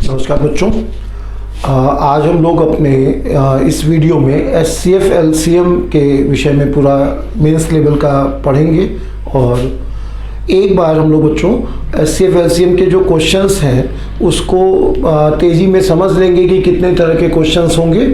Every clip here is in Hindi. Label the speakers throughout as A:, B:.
A: नमस्कार बच्चों। आज हम लोग अपने इस वीडियो में SCF LCM के विषय में पूरा मेंस लेवल का पढ़ेंगे और एक बार हम लोग बच्चों SCF LCM के जो क्वेश्चंस हैं उसको तेज़ी में समझ लेंगे कि कितने तरह के क्वेश्चंस होंगे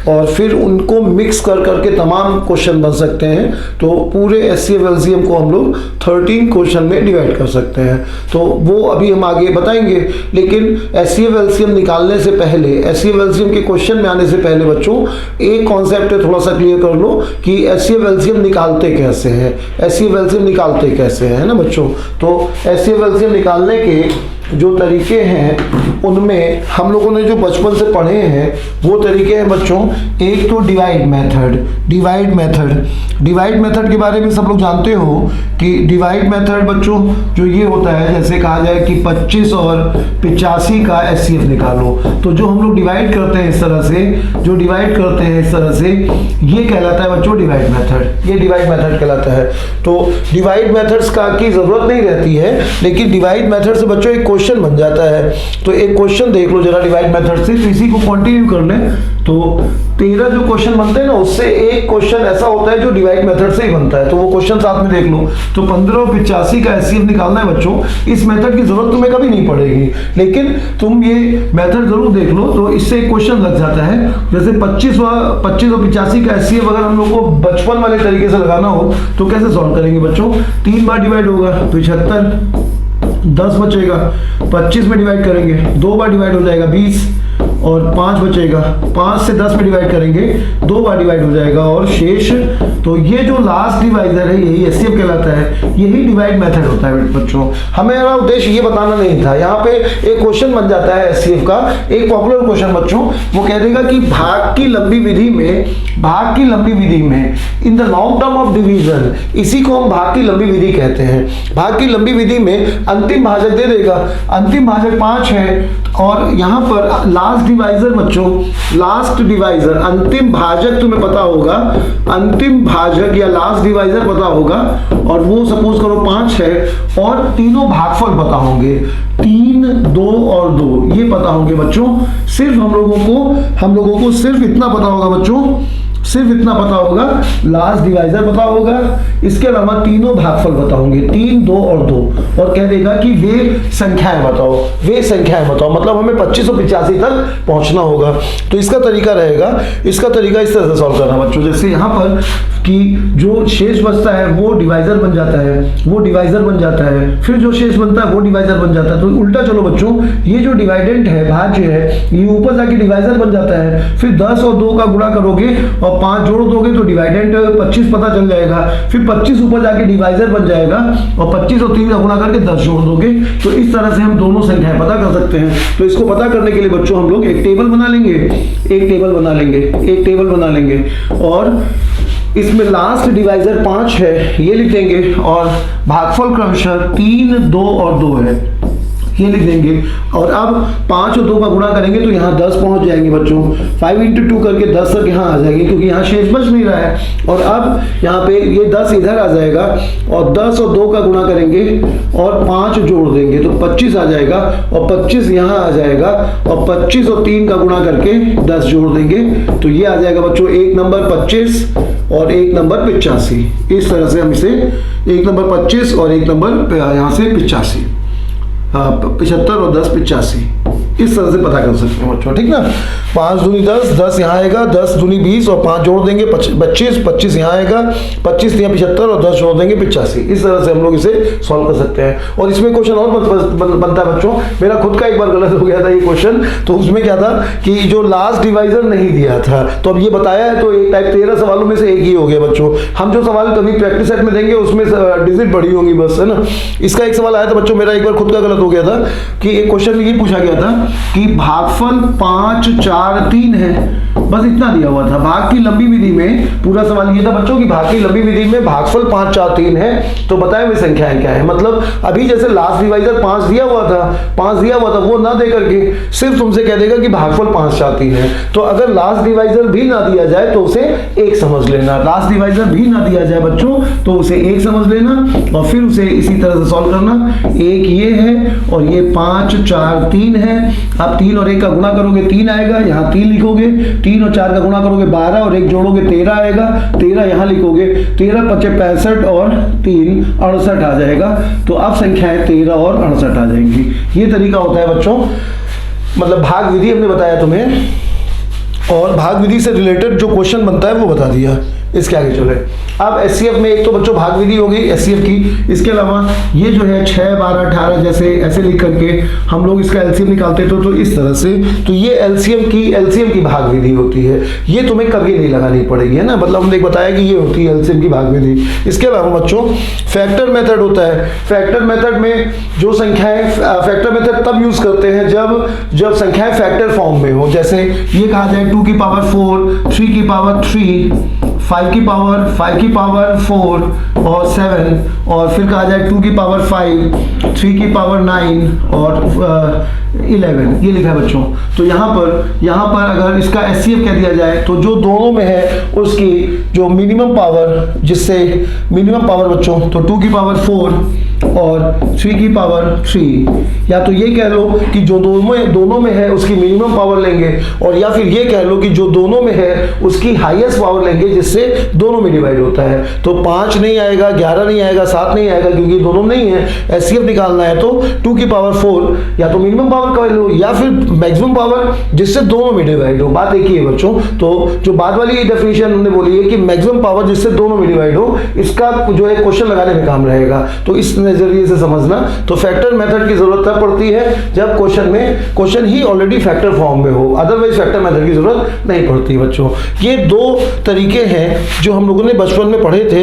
A: और फिर उनको मिक्स कर करके तमाम क्वेश्चन बन सकते हैं। तो पूरे SCF LCM को हम लोग 13 क्वेश्चन में डिवाइड कर सकते हैं, तो वो अभी हम आगे बताएंगे। लेकिन SCF LCM निकालने से पहले, SCF LCM के क्वेश्चन में आने से पहले बच्चों एक कॉन्सेप्ट थोड़ा सा क्लियर कर लो कि SCF LCM निकालते कैसे हैं, SCF LCM निकालते कैसे हैं, है ना बच्चों। तो SCF LCM निकालने के जो तरीके हैं उनमें हम लोगों ने जो बचपन से पढ़े हैं वो तरीके हैं बच्चों। एक तो डिवाइड मेथड के बारे में सब लोग जानते हो कि डिवाइड मेथड बच्चों जो ये होता है, जैसे कहा जाए कि 25 और 85 का SCF निकालो, तो जो हम लोग डिवाइड करते हैं इस तरह से, ये कहलाता है बच्चों डिवाइड मेथड। ये डिवाइड मेथड कहलाता है। तो डिवाइड मेथड्स का की जरूरत नहीं रहती है, लेकिन डिवाइड मेथड से बच्चों एक क्वेश्चन बन जाता है। तो एक क्वेश्चन देख लो जरा डिवाइड मेथड से, तो इसी को कंटिन्यू कर लें। तो 13 जो क्वेश्चन बनते हैं ना, उससे एक क्वेश्चन ऐसा होता है जो डिवाइड मेथड से ही बनता है। तो वो क्वेश्चन साथ में देख लो। तो 15 और 85 का SCF निकालना है बच्चों। इस मेथड की जरूरत तुम्हें कभी नहीं पड़ेगी, लेकिन तुम ये मेथड जरूर देख लो। तो इससे एक क्वेश्चन लग जाता है। जैसे 25 और 85 का SCF अगर हम लोग को बचपन वाले तरीके से लगाना हो तो कैसे सॉल्व करेंगे बच्चों। 3 बार डिवाइड होगा तो 75, 10 बचेगा। 25 में डिवाइड करेंगे, 2 बार डिवाइड हो जाएगा 20 और 5 बचेगा। 5 से 10 में डिवाइड करेंगे, 2 बार डिवाइड हो जाएगा और शेष। तो ये जो लास्ट डिवाइजर है यही SCF कहलाता है, यही डिवाइड मेथड होता है बच्चों। हमें उद्देश्य ये बताना नहीं था। यहाँ पे एक क्वेश्चन बन जाता है SCF का, एक पॉपुलर क्वेश्चन बच्चों। वो कह देगा कि भाग की लंबी विधि में in the long term of division, इसी को हम भाग की लंबी विधि कहते हैं। भाग की लंबी विधि में अंतिम भाजक दे देगा, अंतिम भाजक 5 है और यहाँ पर लास्ट डिवाइजर बच्चों, लास्ट डिवाइजर, अंतिम भाजक तुम्हें पता होगा, अंतिम भाजक या लास्ट डिवाइजर पता होगा और वो सपोज करो 5 है और तीनों भागफल पता होंगे, 3, 2 और 2 ये पता होंगे बच्चों। सिर्फ हम लोगों को सिर्फ इतना पता होगा बच्चों, सिर्फ इतना पता होगा, लास्ट डिवाइजर पता होगा, इसके अलावा तीनों भागफल पता होंगे, 3, 2 और 2। और कह देगा कि वे संख्याएं बताओ, मतलब हमें 25 और 85 तक पहुंचना होगा। तो इसका तरीका रहेगा, इसका तरीका इस तरह से सॉल्व करना बच्चों। जैसे यहाँ पर कि जो शेष बचता है वो डिवाइजर बन जाता है, फिर जो शेष बनता है वो डिवाइजर बन जाता है। तो उल्टा चलो बच्चों, ये जो डिवाइडेंट है, भाज्य है, ये ऊपर जाके डिवाइजर बन जाता है। फिर 10 और 2 का गुणा करोगे और 5 जोड़ दोगे तो डिवाइडेंट 25 पता चल जाएगा। फिर 25 ऊपर जाके डिवाइजर बन जाएगा और 25 और 3 का गुणा करके 10 जोड़ दोगे। तो इस तरह से हम दोनों संख्याएं पता कर सकते हैं। तो इसको पता करने के लिए बच्चों हम लोग एक टेबल बना लेंगे और इसमें लास्ट डिवाइजर 5 है ये लिख देंगे और भागफल क्रमशः 3, 2 और 2 है ये लिख देंगे। और अब 5 और 2 का गुणा करेंगे तो यहाँ 10 पहुंच जाएंगे बच्चों। 5 × 2 करके 10 तक यहाँ आ जाएंगे क्योंकि यहाँ शेष बच नहीं रहा है। और अब यहाँ पे ये 10 इधर आ जाएगा और 10 और 2 का गुणा करेंगे और 5 जोड़ देंगे तो 25 आ जाएगा और 25 यहाँ आ जाएगा और 25 और 3 का गुणा करके 10 जोड़ देंगे तो ये आ जाएगा बच्चों एक नंबर 25 और एक नंबर 85। इस तरह से हम इसे एक नंबर 25 और एक नंबर यहाँ से 85, 75 और 10 85 इस तरह से पता कर सकते हैं बच्चों, ठीक ना। 5 दूनी 10, 10 यहाँ आएगा, 10 दूनी 20 और 5 जोड़ देंगे 25, 25 यहाँ आएगा, 25 यहाँ 75 और 10 जोड़ देंगे 85। इस तरह से हम लोग इसे सॉल्व कर सकते हैं। और इसमें क्वेश्चन और बनता है बच्चों, मेरा खुद का एक बार गलत हो गया था ये क्वेश्चन। तो उसमें क्या था कि जो लास्ट डिवाइजर नहीं दिया था, तो अब ये बताया है तो एक टाइप 13 सवालों में से एक ही हो गया बच्चों। हम जो सवाल कभी प्रैक्टिस सेट में देंगे उसमें डिजिट बढ़ी होंगी बस, है ना। इसका एक सवाल आया था बच्चों, मेरा एक बार खुद का गलत हो गया था कि एक क्वेश्चन में ये पूछा गया था कि भागफल 5, 4, 3 है, बस इतना दिया हुआ था। भाग की लंबी विधि में पूरा सवाल ये था बच्चों कि भाग की लंबी विधि में भागफल 5, 4, 3 है, तो बताए हुए संख्याएं क्या है। मतलब अभी जैसे लास्ट डिवाइजर 5 दिया हुआ था वो ना दे करके सिर्फ तुमसे कह देगा कि भागफल 5, 4, 3 है। तो अगर लास्ट डिवाइजर भी ना दिया जाए तो उसे 1 समझ लेना, लास्ट डिवाइजर भी ना दिया जाए बच्चों तो उसे 1 समझ लेना और फिर उसे इसी तरह से सॉल्व करना। एक ये है और ये 5, 4, 3 है है, आप 3 और 1 का गुणा करोगे 3 आएगा, यहाँ 3 लिखोगे, 3 और 4 का गुणा करोगे 12 और 1 जोड़ोगे 13 आएगा, 13 यहाँ लिखोगे, 13 × 5 = 65 और 3 68 आ जाएगा। तो अब संख्याएं 13 और 68 आ जाएंगी। ये तरीका होता है बच्चों, मतलब भाग विधि हमने बताया तुम्हें, और भाग विधि से रिलेटेड जो क्वेश्चन बनता है वो बता दिया। इसके आगे चले। अब एचसीएफ में एक तो बच्चों भाग विधि हो गई एचसीएफ की, इसके अलावा ये जो है 6, 12, 18 जैसे ऐसे लिख करके हम लोग इसका एलसीएम निकालते थे, तो इस तरह से, तो ये एलसीएम की भाग विधि होती है। ये तुम्हें कभी नहीं लगानी पड़ेगी, है ना, मतलब हमने बताया कि ये होती है एलसीएम की भाग विधि। इसके अलावा बच्चों फैक्टर मेथड होता है। फैक्टर मेथड में जो संख्याएं, फैक्टर मेथड तब यूज करते हैं जब संख्याएं फैक्टर फॉर्म में हो। जैसे ये कहा जाए 2 की पावर 4, 3 की पावर 3, 5 की पावर 4 और 7, और फिर कहा जाए 2 की पावर 5, 3 की पावर 9 और 11, ये लिखा है बच्चों। तो यहाँ पर अगर इसका एचसीएफ कह दिया जाए तो जो दोनों में है उसकी जो मिनिमम पावर, जिससे मिनिमम पावर बच्चों, तो 2 की पावर 4 और 3 की पावर 3, या तो ये कह लो कि जो दोनों में है उसकी मिनिमम पावर लेंगे, और या फिर ये कह लो कि जो दोनों में है उसकी हाईएस्ट पावर लेंगे, जिससे दोनों में डिवाइड होता है। तो 5 नहीं आएगा, 11 नहीं आएगा, 7 नहीं आएगा, क्योंकि दोनों नहीं है। एचसीएफ निकालना है तो 2 की पावर 4 या तो मिनिमम पावर कह लो, या फिर मैक्सिमम पावर जिससे दोनों में डिवाइड हो। बात एक ही है बच्चों। तो जो बाद वाली डेफिनेशन हमने बोली है कि मैक्सिमम पावर जिससे दोनों में डिवाइड हो, इसका जो है क्वेश्चन लगाने में काम रहेगा। तो इस नजरिए से समझना। तो फैक्टर मेथड की जरूरत तब पड़ती है जब क्वेश्चन ही ऑलरेडी फैक्टर फॉर्म में हो, अदरवाइज फैक्टर मेथड की जरूरत नहीं पड़ती बच्चों। ये 2 तरीके हैं जो हम लोगों ने बचपन में पढ़े थे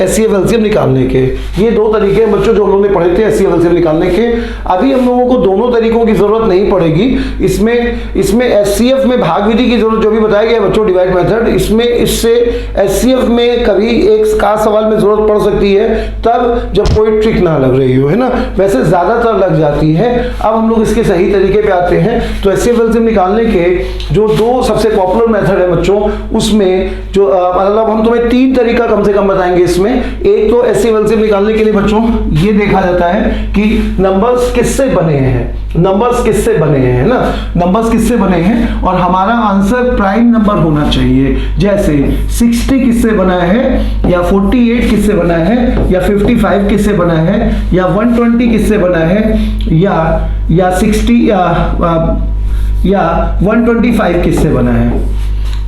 A: एचसीएफ एलसीएम निकालने के। ये 2 तरीके हैं बच्चों जो हम लोगों ने पढ़े थे एचसीएफ एलसीएम निकालने के। अभी हम लोगों को दोनों तरीकों की जरूरत नहीं पड़ेगी। इसमें एचसीएफ में भाग विधि की जरूरत जो भी बताया गया बच्चों, डिवाइड मेथड, इससे एचसीएफ में कभी एक खास सवाल में जरूरत पड़ सकती है तब जब कोई ट्रिक ना लग रही हो, है ना। वैसे ज्यादातर लग जाती है। अब हम लोग इसके सही तरीके पे आते हैं। तो एचसीएफ एलसीएम निकालने के जो 2 सबसे पॉपुलर मेथड है बच्चों, उसमें जो मतलब हम तुम्हें 3 तरीका कम से कम बताएंगे इसमें। एक तो एचसीएफ एलसीएम निकालने के लिए बच्चों ये देखा जाता है कि नंबर्स किससे बने हैं, नंबर्स किससे बने हैं, है ना, नंबर्स किससे बने हैं, और हमारा आंसर प्राइम नंबर होना चाहिए। जैसे 60 किससे बना है, या 48 किससे बना है, या 55 किससे बना है, या 120 किससे बना है, या 60 या 125 किससे बना है।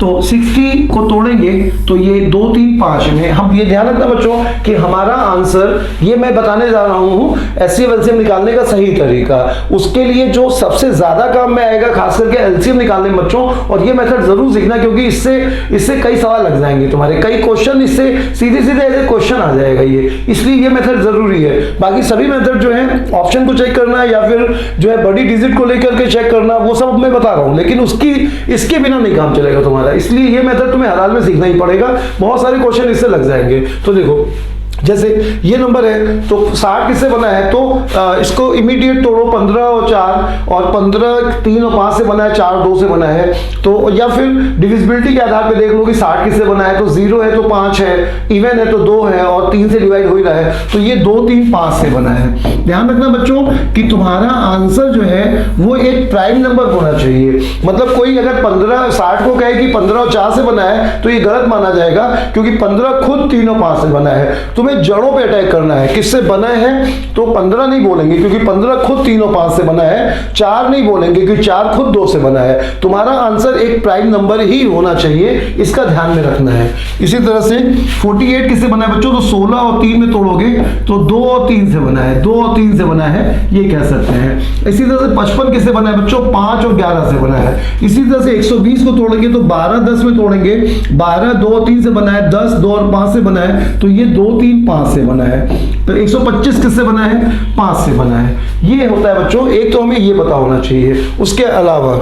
A: तो 60 को तोड़ेंगे तो ये 2, 3, 5 में हम ये ध्यान रखना बच्चों कि हमारा आंसर, ये मैं बताने जा रहा हूँ एचसीएफ एलसीएम निकालने का सही तरीका। उसके लिए जो सबसे ज्यादा काम में आएगा खास करके एलसीएम निकालने में बच्चों, और ये मेथड जरूर सीखना क्योंकि इससे कई सवाल लग जाएंगे तुम्हारे, कई क्वेश्चन इससे सीधे ऐसे क्वेश्चन आ जाएगा ये, इसलिए ये मेथड जरूरी है। बाकी सभी मेथड जो है ऑप्शन को चेक करना या फिर जो है बड़ी डिजिट को लेकर के चेक करना, वो सब मैं बता रहा हूँ, लेकिन इसके बिना नहीं काम चलेगा तुम्हारा। इसलिए ये मेथड तुम्हें हर हाल में सीखना ही पड़ेगा, बहुत सारे क्वेश्चन इससे लग जाएंगे। तो देखो जैसे ये नंबर है तो 60 किससे बना है, तो इसको इमीडिएट तोड़ो, 15 और 4, और 15 3 और 5 से बना है, 4 2 से बना है। तो या फिर डिविजिबिलिटी के आधार पे देख लो कि 60 किससे बना है, तो 0 है तो 5 है, इवन है तो 2 है, और 3 से डिवाइड हो ही रहा है, तो ये 2 3 5 से बना है। ध्यान रखना बच्चों कि तुम्हारा आंसर जो है वो एक प्राइम नंबर होना चाहिए। मतलब कोई अगर 60 को कहे कि 15 और 4 से बना है तो ये गलत माना जाएगा, क्योंकि 15 खुद 3 और 5 से बना है। तुम्हें जड़ों पे अटैक करना है, किससे बना है, तो 15 नहीं बोलेंगे क्योंकि 15 खुद 3 और 5 से बना है, 4 नहीं बोलेंगे क्योंकि 4 खुद 2 से बना है। तुम्हारा आंसर एक प्राइम नंबर ही होना चाहिए, इसका ध्यान में रखना है। इसी तरह से 48 किससे बना है बच्चों, तो 16 और 3 में तोड़ोगे तो 2 और 3 से बना है, 2 और 3 से बना है, ये कह सकते हैं। इसी तरह से 55 किससे बना है बच्चों, 5 और 11 से बना है। इसी तरह से 120 को तोड़ेंगे तो 12 10 में तोड़ेंगे, 12 2 और 3 से बना है, 10 2 और 5 से बना है, तो ये 2 3 5 से बना है। तो 125 किससे बना है, 5 से बना है। ये होता है बच्चों, एक तो हमें ये पता होना चाहिए। उसके अलावा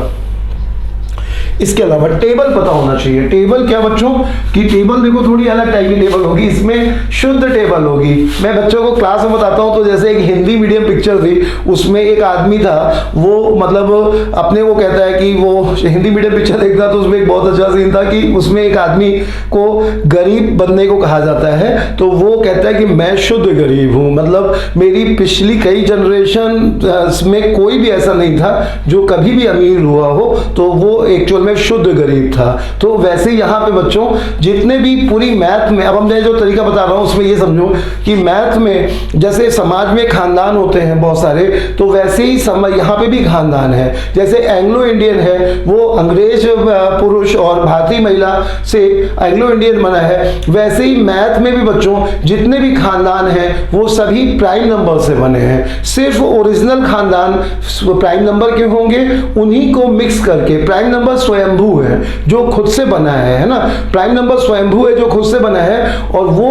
A: इसके अलावा टेबल पता होना चाहिए। टेबल क्या बच्चों कि टेबल देखो थोड़ी अलग टाइप की टेबल होगी, इसमें शुद्ध टेबल होगी। मैं बच्चों को क्लास में बताता हूँ, तो जैसे एक हिंदी मीडियम पिक्चर थी, उसमें एक आदमी था, वो मतलब अपने वो कहता है कि वो हिंदी मीडियम पिक्चर देखता, तो उसमें एक बहुत अच्छा सीन था कि उसमें एक आदमी को गरीब बनने को कहा जाता है, तो वो कहता है कि मैं शुद्ध गरीब हूँ, मतलब मेरी पिछली कई जनरेशन में कोई भी ऐसा नहीं था जो कभी भी अमीर हुआ हो, तो वो एक्चुअल में शुद्ध गरीब था। तो वैसे यहाँ पे बच्चों जितने भी पूरी मैथ में, अब मैं जो तरीका बता रहा हूँ उसमें ये समझो कि मैथ में जैसे समाज में खानदान होते हैं बहुत सारे, तो वैसे ही यहाँ पे भी खानदान है। जैसे एंग्लो इंडियन है, वो अंग्रेज पुरुष और भारतीय महिला से एंग्लो इंडियन बना है, वैसे ही मैथ में भी बच्चों जितने भी खानदान हैं वो सभी प्राइम नंबर से बने हैं। सिर्फ ओरिजिनल खानदान प्राइम नंबर के होंगे, उन्हीं को मिक्स करके, प्राइम नंबर स्वयंभू है जो खुद से बना है ना, प्राइम नंबर स्वयंभू है जो खुद से बना है, और वो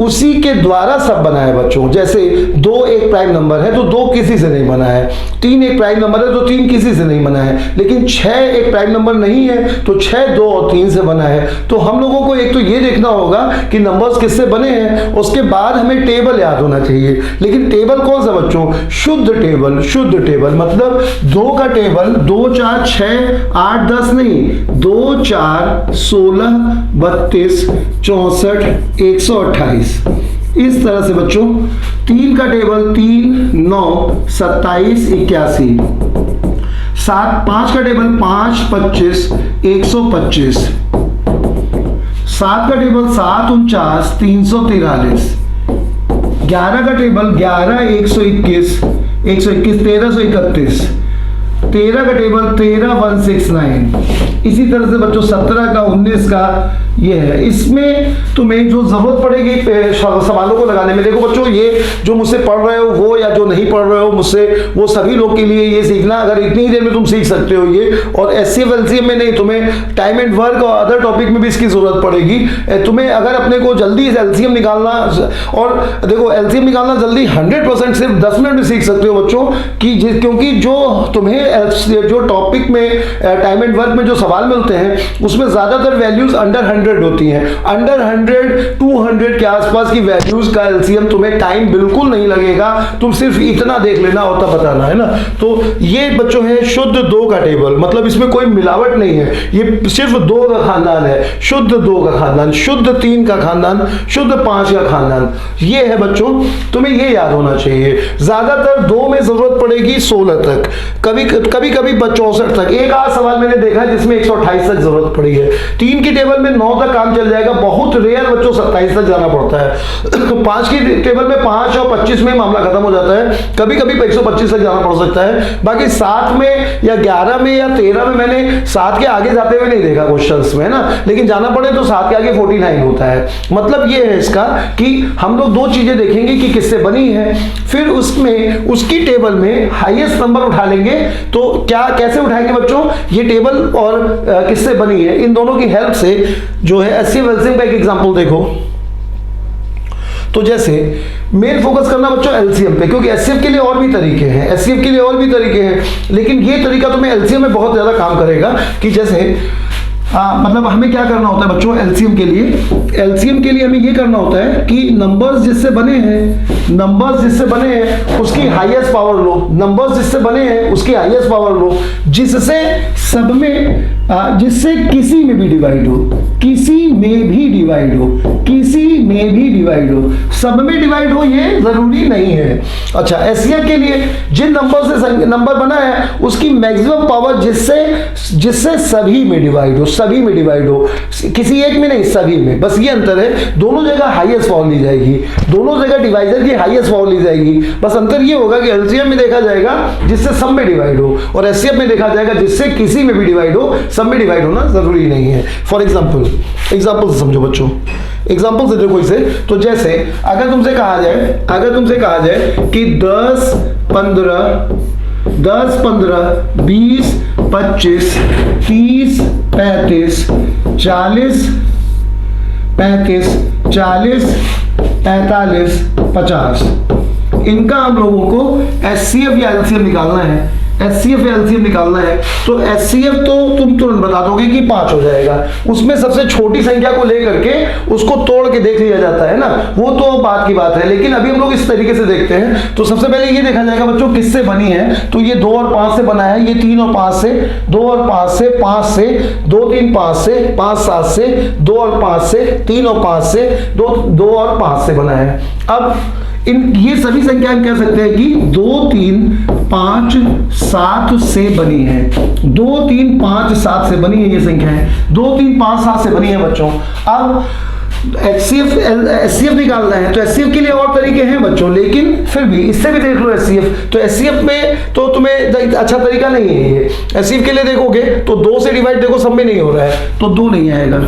A: उसी के द्वारा सब बना है बच्चों। जैसे 2 एक प्राइम नंबर है तो 2 किसी से नहीं बना है, 3 एक प्राइम नंबर है तो 3 किसी से नहीं बना है, लेकिन 6 एक प्राइम नंबर नहीं है तो 6 2 और 3 से बना है। तो हम लोगों को एक तो ये देखना होगा कि नंबर्स किससे बने हैं, उसके बाद हमें टेबल याद होना चाहिए। लेकिन टेबल कौन सा बच्चों? शुद्ध टेबल। शुद्ध टेबल मतलब 2 का टेबल 2 4 6 8 10 नहीं, 2 4 16 32 64 128, इस तरह से बच्चों। 3 का टेबल 3 9 27 81, 5 का टेबल 5 25 125, 7 का टेबल 7 49 343, 11 का टेबल 11 121 121 1331, 13 का टेबल 13 169। इसी तरह से बच्चों 17 का 19 का ये है। इसमें तुम्हें जो जरूरत पड़ेगी सवालों को लगाने में, देखो बच्चों ये जो मुझसे पढ़ रहे हो वो या जो नहीं पढ़ रहे हो मुझसे, वो सभी लोग के लिए ये सीखना, अगर इतनी ही देर में तुम सीख सकते हो ये, और HCF LCM में नहीं, तुम्हें टाइम एंड वर्क और अदर टॉपिक में भी इसकी जरूरत पड़ेगी तुम्हें। अगर अपने को जल्दी LCM निकालना, और देखो LCM निकालना जल्दी 100% सिर्फ 10 मिनट में सीख सकते हो बच्चों, क्योंकि जो तुम्हें जो टॉपिक में टाइम एंड वर्क में जो सवाल मिलते हैं उसमें ज्यादातर वैल्यूज अंडर 100 होती हैं। अंडर 100 200 के आसपास की वैल्यूज का LCM तुम्हें टाइम बिल्कुल नहीं लगेगा, तुम सिर्फ इतना देख लेना होता बताना है ना। तो ये बच्चों है शुद्ध 2 का टेबल, मतलब इसमें कोई मिलावट नहीं है, ये सिर्फ 2 का खानदान है, शुद्ध 2 का खानदान, शुद्ध 3 का खानदान, शुद्ध 5 का खानदान, ये है बच्चों। तुम्हें ये याद होना चाहिए। ज्यादातर 2 में जरूरत पड़ेगी 16 तक, कभी कभी 64 तक, एक आध सवाल मैंने देखा जिसमें 128 तक जरूरत पड़ी है। 3 की टेबल में 9 तक काम चल जाएगा, बहुत रेयर बच्चों 27 तक जाना पड़ता है। तो 5 की टेबल में 5 और 25 में मामला खत्म हो जाता है, कभी कभी 125 तक जाना पड़ सकता है। बाकी 7 में या 11 में या 13 में मैंने 7 के आगे जाते हुए नहीं देखा क्वेश्चंस में, है ना, लेकिन जाना पड़े तो 7 के आगे 49 होता है। मतलब ये है इसका कि हम लोग 2 चीजें देखेंगे कि किससे बनी है, फिर उसमें उसकी टेबल में हाईएस्ट नंबर उठा लेंगे। तो क्या कैसे उठाएंगे बच्चों? ये टेबल और किससे बनी है, इन दोनों की हेल्प से जो है HCF LCM का एक एग्जांपल देखो। तो जैसे मेन फोकस करना बच्चों LCM पे, क्योंकि HCF के लिए और भी तरीके हैं, HCF के लिए और भी तरीके हैं, लेकिन ये तरीका तुम्हें LCM में बहुत ज्यादा काम करेगा। कि जैसे मतलब हमें क्या करना होता है बच्चों LCM के लिए? LCM के लिए हमें ये करना होता है कि नंबर्स जिससे बने हैं उसकी हाईएस्ट पावर लो, नंबर्स जिससे बने हैं उसकी हाईएस्ट पावर लो, जिससे सब में जिससे किसी में भी डिवाइड हो, किसी में भी डिवाइड हो, किसी में भी डिवाइड हो, सब में डिवाइड हो ये जरूरी नहीं है। अच्छा, HCF के लिए जिन नंबर से नंबर बना है उसकी मैक्सिमम पावर जिससे सभी में डिवाइड हो, सभी में डिवाइड हो, किसी एक में नहीं, सभी में। बस ये अंतर है, दोनों जगह हाईएस्ट पावर ली जाएगी, दोनों जगह डिवाइजर की हाईएस्ट पावर ली जाएगी। बस अंतर ये होगा कि LCM में देखा जाएगा जिससे सब में डिवाइड हो, और HCF में देखा जाएगा जिससे किसी में भी डिवाइड हो, सब में डिवाइड होना जरूरी नहीं है। फॉर एग्जाम्पल से समझो बच्चों, एग्जाम्पल से देखो इसे। तो जैसे अगर तुमसे कहा जाए कि 10 15 20 25 30 35 40 45 50, इनका हम लोगों को HCF या LCM निकालना है। HCF या LCM निकालना है तो HCF तो तुम तुरंत बता दोगे कि 5 हो जाएगा। उसमें सबसे छोटी संख्या को लेकर के उसको तोड़ के देख लिया जाता है ना, वो तो बात की बात है। लेकिन अभी हम लोग इस तरीके से देखते हैं। तो सबसे पहले ये देखा जाएगा बच्चों किससे बनी है, तो ये 2 और 5 से बना है, ये 3 और 5 से, 2 और 5 से, 5 से, 2 3 5 से, 5 7 से, 2 और 5 से, 3 और 5 से, 2 और 5 से बना है। अब ये सभी संख्या हम कह सकते हैं कि 2 3 5 7 से बनी है। 2 3 5 7 से बनी है ये संख्या है, 2 3 5 7 से बनी है बच्चों। अब HCF निकालना है तो HCF के लिए और तरीके हैं बच्चों, लेकिन फिर भी इससे भी देख लो HCF। तो HCF में तो तुम्हें अच्छा तरीका नहीं है ये। HCF के लिए देखोगे तो 2 से डिवाइड देखो सब में नहीं हो रहा है तो 2 नहीं आएगा,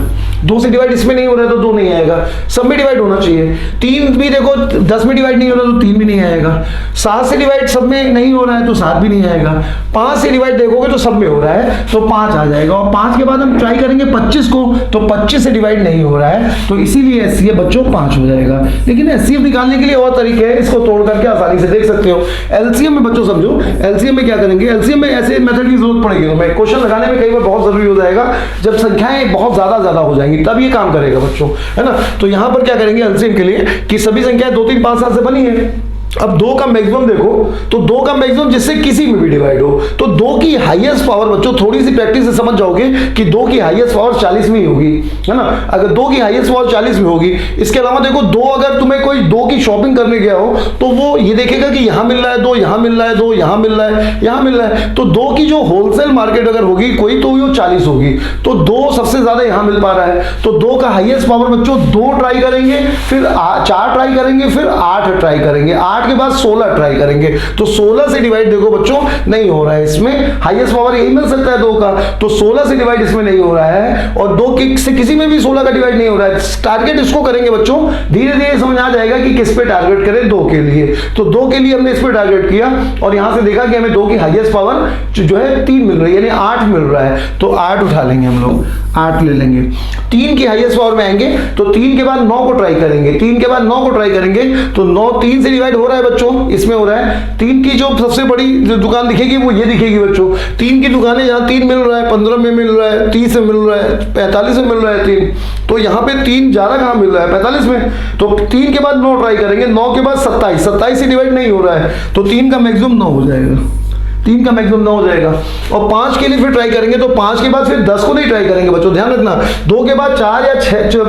A: 2 से डिवाइड इसमें नहीं हो रहा है तो 2 नहीं आएगा, सब में डिवाइड होना चाहिए। 3 भी देखो 10 में डिवाइड नहीं हो रहा तो 3 भी नहीं आएगा। 7 से डिवाइड सब में नहीं हो रहा है तो 7 भी नहीं आएगा। 5 से डिवाइड देखोगे तो सब में हो रहा है तो 5 आ जाएगा। और 5 के बाद हम ट्राई करेंगे 25 को, तो 25 से डिवाइड नहीं हो रहा है तो इसीलिए HCF बच्चों 5 हो जाएगा। लेकिन HCF निकालने के लिए और तरीके हैं, इसको तोड़ करके आसानी से देख सकते हो। LCM में बच्चों समझो, LCM में क्या करेंगे, LCM में ऐसे मेथड की जरूरत पड़ेगी तो मैं क्वेश्चन लगाने में कई बार बहुत जरूरी हो जाएगा जब संख्याएं बहुत ज्यादा हो जाएंगी तब ये काम करेगा बच्चों, है ना। तो यहां पर क्या करेंगे LCM के लिए कि सभी संख्याएं 2 3 5 7 से बनी है। अब 2 का मैक्सिमम देखो तो 2 का मैक्सिमम जिससे किसी में भी डिवाइड हो, तो 2 की हाईएस्ट पावर बच्चों थोड़ी सी प्रैक्टिस से समझ जाओगे कि 2 की हाईएस्ट पावर 40 में ही होगी, है ना। अगर 2 की हाईएस्ट पावर 40 में होगी, इसके अलावा देखो 2 अगर तुम्हें कोई 2 की शॉपिंग करने गया हो तो वो ये देखेगा कि यहां मिल रहा है 2, यहां मिल रहा है 2, यहां मिल रहा है, यहां मिल रहा है। तो 2 की जो होलसेल मार्केट अगर होगी कोई तो वो 40 होगी, तो 2 सबसे ज्यादा यहां मिल पा रहा है। तो 2 का हाईएस्ट पावर बच्चों 2 ट्राई करेंगे, फिर 4 ट्राई करेंगे, फिर 8 ट्राई करेंगे, 8 के बाद 16 ट्राई करेंगे। तो 16 से डिवाइड देखो बच्चों नहीं हो रहा है, इसमें हाईएस्ट पावर यही मिल सकता है 2 का, तो 16 से डिवाइड इसमें नहीं हो रहा है और 2 से किसी में भी 16 का डिवाइड नहीं हो रहा है। टारगेट इसको करेंगे बच्चों, धीरे धीरे समझ आ जाएगा कि किस पे टारगेट करें 2 के लिए। तो 2 के लिए हमने इस पे टारगेट किया और यहां से देखा कि हमें 2 की हाईएस्ट पावर जो है 3 मिल रही है, यानी 8 मिल रहा है, तो 8 उठा लेंगे हम लोग, 8 ले लेंगे। 3 की हाईएस्ट पावर में आएंगे तो 3 के बाद 9 को ट्राई करेंगे, 3 के बाद 9 को ट्राई करेंगे तो 9 3 से डिवाइड हो रहा है बच्चों, इसमें हो रहा है। 3 की जो सबसे बड़ी जो दुकान दिखेगी वो ये दिखेगी बच्चों। 3 की दुकानें यहाँ 3 मिल रहा है, 15 में मिल रहा है, 30 में मिल रहा है, 45 में मिल रहा है 3, तो यहाँ पे 3 ज्यादा कहाँ मिल रहा है 45 में। तो 3 के बाद 9 ट्राई करेंगे, 9 के बाद 27, 27 से डिवाइड नहीं हो रहा है तो 3 का मैक्सिमम 9 हो जाएगा, 3 का मैक्सिमम 9 हो जाएगा। और 5 के लिए फिर ट्राई करेंगे तो 5 के बाद फिर 10 को नहीं ट्राई करेंगे बच्चों, ध्यान रखना। 2 के बाद 4 या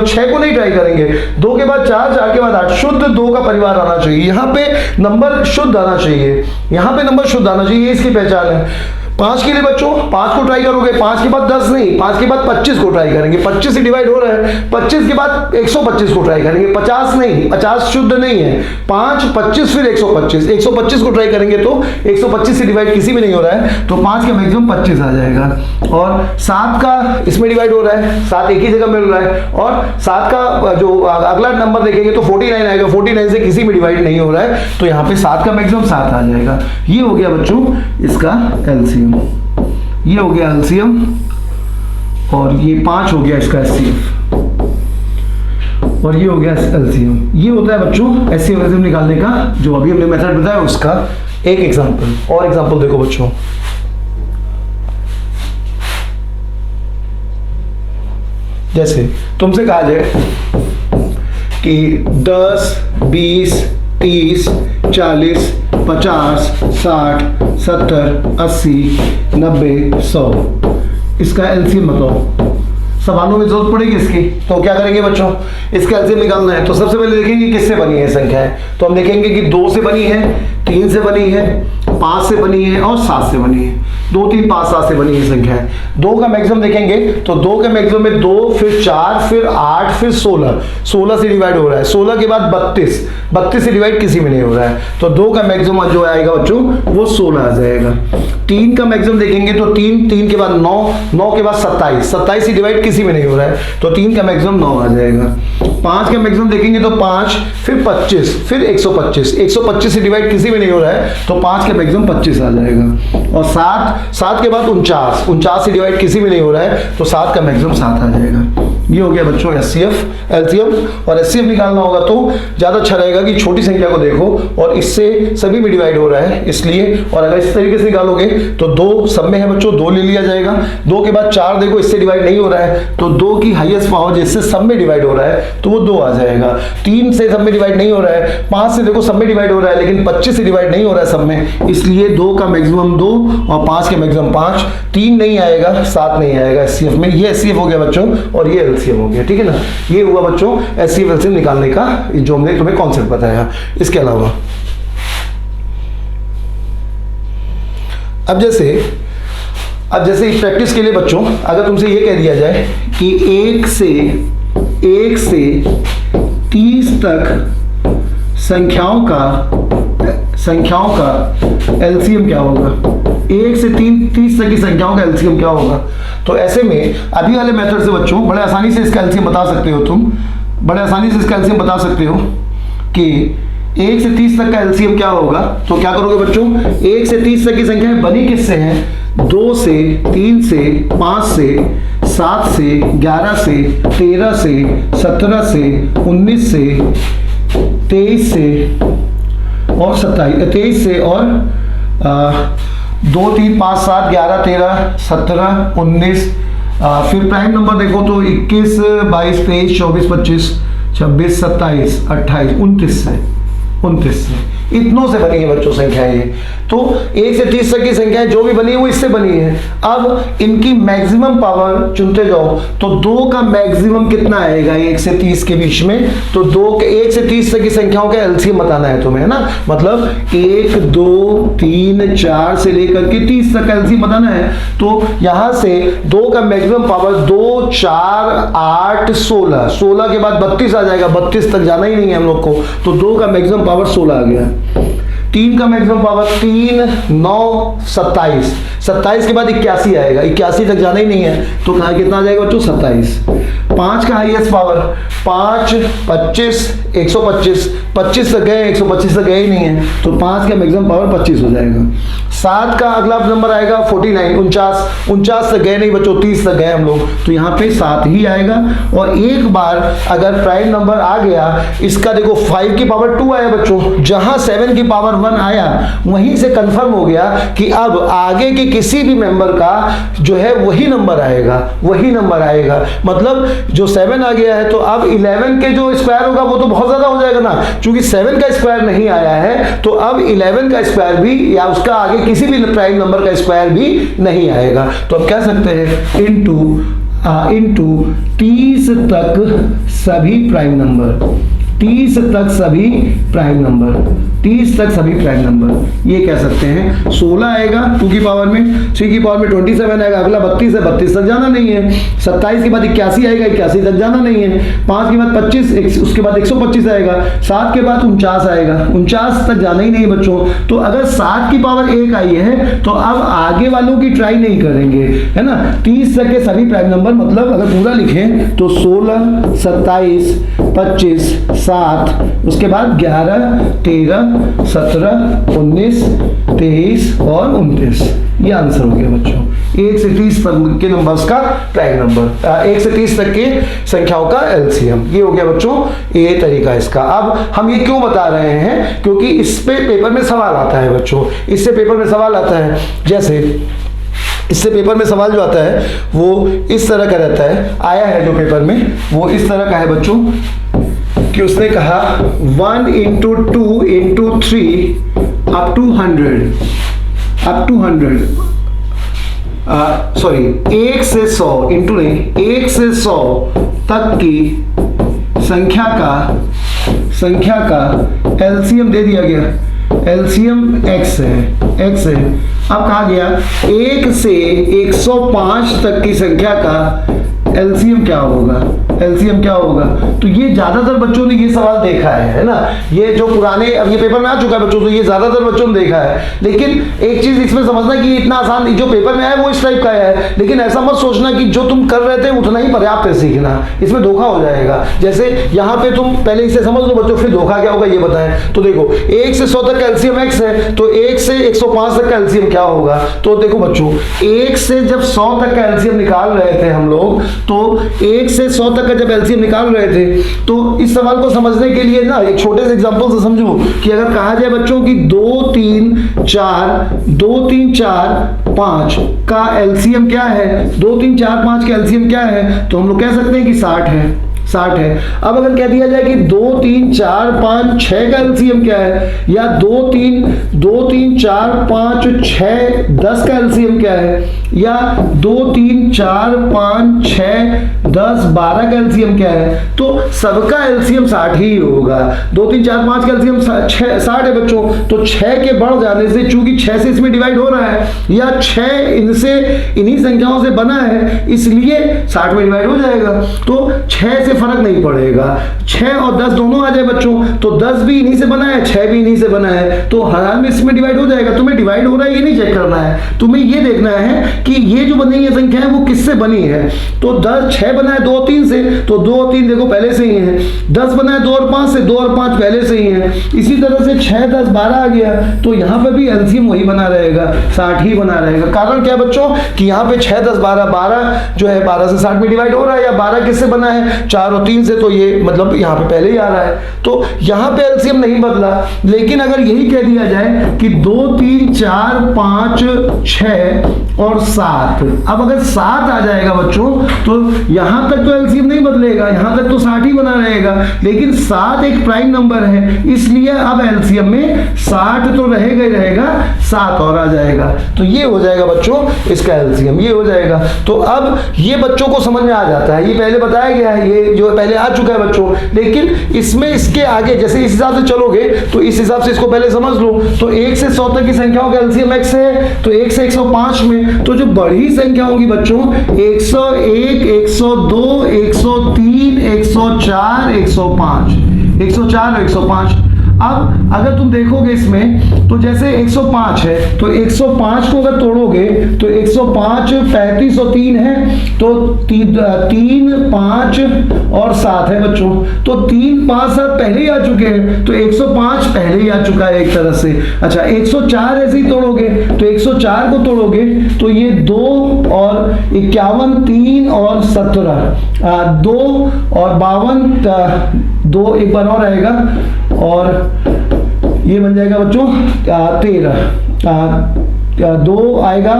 A: 6 को नहीं ट्राई करेंगे, 2 के बाद 4, 4 के बाद 8, शुद्ध 2 का परिवार आना चाहिए, यहाँ पे नंबर शुद्ध आना चाहिए, यहाँ पे नंबर शुद्ध आना चाहिए, ये इसकी पहचान है। 5 के लिए बच्चों 5 को ट्राई करोगे, 5 के बाद 10 नहीं, 5 के बाद 25 को ट्राई करेंगे, 25 से डिवाइड हो रहा है, 25 के बाद 125 को ट्राई करेंगे, 50 नहीं, 50 शुद्ध नहीं है, 5 25 फिर 125, 125 को ट्राई करेंगे तो 125 से डिवाइड किसी में नहीं हो रहा है तो 5 का मैक्सिमम 25 आ जाएगा। और 7 का इसमें डिवाइड हो रहा है, 7 एक ही जगह मिल रहा है, और 7 का जो अगला नंबर देखेंगे तो 49 आएगा, 49 से किसी में डिवाइड नहीं हो रहा है तो यहाँ पे 7 का मैक्सिमम 7 आ जाएगा। ये हो गया बच्चों इसका LCM, ये हो गया LCM और ये 5 हो गया इसका HCF और ये हो गया LCM। ये होता है बच्चों HCF LCM निकालने का जो अभी हमने मेथड बताया उसका एक एग्जांपल। और एग्जांपल देखो बच्चों, जैसे तुमसे कहा जाए कि 10 20 30 40 50 60 70 80 90 100 इसका LCM बताओ। सवालों में जरूरत पड़ेगी इसकी, तो क्या करेंगे बच्चों, इसका LCM निकालना है। तो सबसे पहले देखेंगे किससे बनी है संख्याएं, तो हम देखेंगे कि 2 से बनी है, 3 से बनी है, 5 से बनी है और 7 से बनी है। 2 3 5 7 से बनी है संख्या है। 2 का मैक्सिमम देखेंगे तो 2 के मैक्सिमम में 2 फिर 4 फिर 8 फिर 16, 16 से डिवाइड हो रहा है, 16 के बाद 32, 32 से डिवाइड किसी में नहीं हो रहा है तो 2 का मैक्सिमम जो आएगा बच्चों वो 16 आ जाएगा। 3 का मैक्सिमम देखेंगे तो 3 के बाद 9, 9 के बाद 27, 27 से डिवाइड किसी में नहीं हो रहा है तो 3 का मैक्सिमम 9 आ जाएगा। 5 का मैक्सिमम देखेंगे तो 5 फिर 25 फिर 125, 125 से डिवाइड किसी में नहीं हो रहा है तो 5 का मैक्सिमम 25 आ जाएगा। और 7 के बाद 49, 49 से डिवाइड किसी में नहीं हो रहा है तो 7 का मैक्सिमम 7 आ जाएगा। ये हो गया बच्चों HCF एलसीएम। और HCF निकालना होगा तो ज़्यादा अच्छा रहेगा कि छोटी संख्या को देखो और इससे सभी में डिवाइड हो रहा है इसलिए, और अगर इस तरीके से निकालोगे तो 2 सब में है बच्चों, 2 ले लिया जाएगा। 2 के बाद 4 देखो इससे डिवाइड नहीं हो रहा है तो 2 की हाईएस्ट पावर जिससे सब में डिवाइड हो रहा है तो वो 2 आ जाएगा। 3 से सब में डिवाइड नहीं हो रहा है, 5 से देखो सब में डिवाइड हो रहा है लेकिन 25 से डिवाइड नहीं हो रहा है सब में, इसलिए 2 का मैक्सिमम 2 और 5 के मैक्सिमम 5। 3 नहीं आएगा, 7 नहीं आएगा HCF में। ये HCF हो गया बच्चों और ये LCM हो गया, ठीक है ना। ये हुआ बच्चों HCF LCM निकालने का जो हमने तुम्हें कॉन्सेप्ट बताया। इसके अलावा अब जैसे इस प्रैक्टिस के लिए बच्चों अगर तुमसे ये कह दिया जाए कि 1 से 30 तक संख्याओं का LCM क्या होगा, 1 से 30 तक की संख्याओं का LCM क्या होगा। तो ऐसे में अभी वाले मेथड से बच्चों बड़े आसानी से इसका LCM बता सकते हो तुम, बड़े आसानी से इसका LCM बता सकते हो कि 1 से 30 तक का LCM क्या होगा। तो क्या करोगे बच्चों, 1 से 30 तक की संख्याएं बनी किससे हैं, 2 से, 3 से, 5 से, 7 से, 11 से, 13 से, 17 से, 19 से, 23 से और 23 से और 2, 3, 5, 7, 11, 13, 17, 19, फिर प्राइम नंबर देखो तो 21, 22, 23, 24, 25, 26, 27, 28, 29 से इतनों से बनी है बच्चों संख्याएं ये। तो 1 से 30 तक की संख्याएं जो भी बनी है वो इससे बनी है। अब इनकी मैक्सिमम पावर चुनते जाओ तो 2 का मैक्सिमम कितना आएगा 1 से 30 के बीच में, तो 1 से 30 तक की संख्याओं का LCM बताना है तुम्हें, है ना। मतलब 1, 2, 3, 4 से लेकर के 30 तक का LCM बताना है। तो यहां से 2 का मैक्सिमम पावर 2, 4, 8, 16, 16 के बाद 32 आ जाएगा, 32 तक जाना ही नहीं है हम लोग को, तो 2 का मैक्सिमम पावर 16 आ गया। 3 का मैक्सिमम पावर 3, 9, 27, 27 के बाद 81 आएगा, 81 तक जाना ही नहीं है तो कितना आ जाएगा बच्चों 27। 5 का हाईएस्ट पावर 5, 25, 125, 25 तक गए, 125 तक गए ही नहीं है तो 5 का मैक्सिमम पावर 25 हो जाएगा। 7 का अगला नंबर आएगा 49, 49 तक गए नहीं बच्चों, 30 तक गए हम लोग तो यहाँ पे 7 ही आएगा। और एक बार अगर प्राइम नंबर आ गया, इसका देखो 5 की पावर 2 आया बच्चों, जहां 7 की पावर 1 आया वहीं से कंफर्म हो गया कि अब आगे के किसी भी मेंबर का जो है वही नंबर आएगा, मतलब जो 7 आ गया है तो अब 11 के जो स्क्वायर होगा वो तो बहुत ज्यादा हो जाएगा ना, क्योंकि 7 का स्क्वायर नहीं आया है तो अब 11 का स्क्वायर भी या उसका आगे किसी भी प्राइम नंबर का स्क्वायर भी नहीं आएगा। तो अब कह सकते हैं इनटू 30 तक सभी प्राइम नंबर, 30 तक सभी प्राइम नंबर, ये कह सकते हैं। 16 आएगा 2 की पावर में, 3 की पावर में 27 आएगा, अगला 32 है, 32 तक जाना नहीं है। 27 के बाद 81 आएगा, 81 तक जाना नहीं है। 5 के बाद 25, उसके बाद 125 आएगा। 7 के बाद 49 आएगा, 49 तक जाना ही नहीं है बच्चों। तो अगर 7 की पावर 1 आई है तो अब आगे वालों की ट्राई नहीं करेंगे, है ना। 30 तक के सभी प्राइम नंबर, मतलब अगर पूरा लिखें तो 16, 27, 25, 7, उसके बाद 11, 13, 17, 19, 23 और 29, ये आंसर हो गया बच्चों 1 से 30 तक के नंबर्स का प्राइम नंबर, 1 से 30 तक के संख्याओं का LCM। ये हो गया बच्चों ये तरीका इसका। अब हम ये क्यों बता रहे हैं, क्योंकि इस पे पेपर में सवाल आता है बच्चों, इससे पेपर में सवाल आता है, जैसे इससे पेपर में सवाल जो आता है वो इस तरह का रहता है, आया है जो पेपर में वो इस तरह का है बच्चों कि उसने कहा 1 into 2 into 3 up to 100, sorry 1 से 100 इंटू नहीं, 1 से 100 तक की संख्या का LCM दे दिया गया, LCM x है। अब कहा गया 1 से 105 तक की संख्या का LCM क्या होगा। तो ये ज्यादातर बच्चों ने ये सवाल देखा है ना, ये जो पुराने, अब ये पेपर में आ चुका है बच्चों, तो ये ज्यादातर बच्चों ने देखा है। लेकिन एक चीज इसमें समझना कि इतना आसान, जो पेपर में आया वो इस टाइप का है, लेकिन ऐसा मत सोचना कि जो तुम कर रहे थे उतना ही पर्याप्त है सीखना, इसमें धोखा हो जाएगा। जैसे यहाँ पे तुम पहले इसे समझ लो बच्चों, फिर धोखा क्या होगा ये बताएं। तो देखो 1 से 100 तक का LCM x है, तो 1 से 105 तक का LCM क्या होगा। तो देखो बच्चों 1 से जब 100 तक का LCM निकाल रहे थे हम लोग, तो 1 से 100 तक का जब एलसीएम निकाल रहे थे तो इस सवाल को समझने के लिए ना एक छोटे से एग्जांपल से समझो कि अगर कहा जाए बच्चों की 2 3 4 5 का एलसीएम क्या है, 2 3 4 5 का एलसीएम क्या है, तो हम लोग कह सकते हैं कि 60 है। 60 है। अब अगर कह दिया जाए कि 2 3 4 5 6 का एलसीएम क्या है, या 2 3 4 5 6 10 का एलसीएम क्या है, या 2 3 4 5 6 10 12 का एलसीएम क्या है, तो सबका एलसीएम 60 ही होगा। 2 3 4 5 का एलसीएम 60 है बच्चों, तो 6 के बढ़ जाने से, चूंकि 6 से इसमें डिवाइड हो रहा है या 6 इनसे इन्हीं संख्याओं से बना है, इसलिए 60 में डिवाइड हो जाएगा। तो 6 से फर्क नहीं पड़ेगा, 6 और 10 दोनों आ जाए बच्चों, तो 10 भी इन्हीं से बना है, 6 भी इन्हीं से बना है, तो हर हाल में इसमें डिवाइड हो जाएगा। तुम्हें डिवाइड हो रहा है ये नहीं चेक करना है, तुम्हें ये देखना है कि ये जो बनी है संख्या है वो किससे बनी है। तो 6 बना है 2 और 3 से, तो 2 और 3 देखो पहले से ही है। 10 बना है 2 और 5 से, 2 और 5 पहले से ही है। इसी तरह से 6 10 12 आ गया, तो यहाँ पे भी एलसीएम वही बना रहेगा, 60 ही बना रहेगा। कारण क्या बच्चों कि यहाँ पे 6 10 12 जो है 12 से 60 में डिवाइड हो रहा है, या 12 किससे बना है, 4 और 3 से, तो ये मतलब यहाँ पे पहले ही आ रहा है, तो यहाँ पे एलसीएम नहीं बदला। लेकिन अगर यही कह दिया जाए कि 2 3 4 5 6 और 7, अब अगर 7 आ जाएगा बच्चों तो यहाँ तक तो एलसीएम नहीं बदलेगा, यहाँ तक तो 60 ही बना रहेगा। लेकिन 7 एक प्राइम नंबर है, इसलिए अब एलसीएम में 60 तो रहेगा ही रहेगा, 7 और आ जाएगा, तो ये हो जाएगा बच्चों इसका एलसीएम, ये हो जाएगा। तो अब ये बच्चों को समझ में आ जाता है, ये पहले बताया गया है, ये जो पहले आ चुका है बच्चों। लेकिन इसमें इसके आगे जैसे इस हिसाब से चलोगे तो इस हिसाब से इसको पहले समझ लो। तो 1 से 100 तक की संख्याओं का एलसीएम x है, तो 1 से 105 में तो जो बड़ी संख्या होगी बच्चों 101 102 103 104 105 104 और 105। अब अगर तुम देखोगे इसमें तो जैसे 105 है, तो 105 को अगर तोड़ोगे तो 105 35 और 3 है, तो 3 5 और 7 है बच्चों, तो 3 5 7 पहले ही आ चुके हैं, तो 105 पहले ही आ चुका है एक तरह से। अच्छा 104 ऐसे ही तोड़ोगे, तो 104 को तोड़ोगे तो ये 2 और 51 3 और 17 2 और 52 2 एक बार और आएगा, और ये बन जाएगा बच्चों 13 2 आएगा,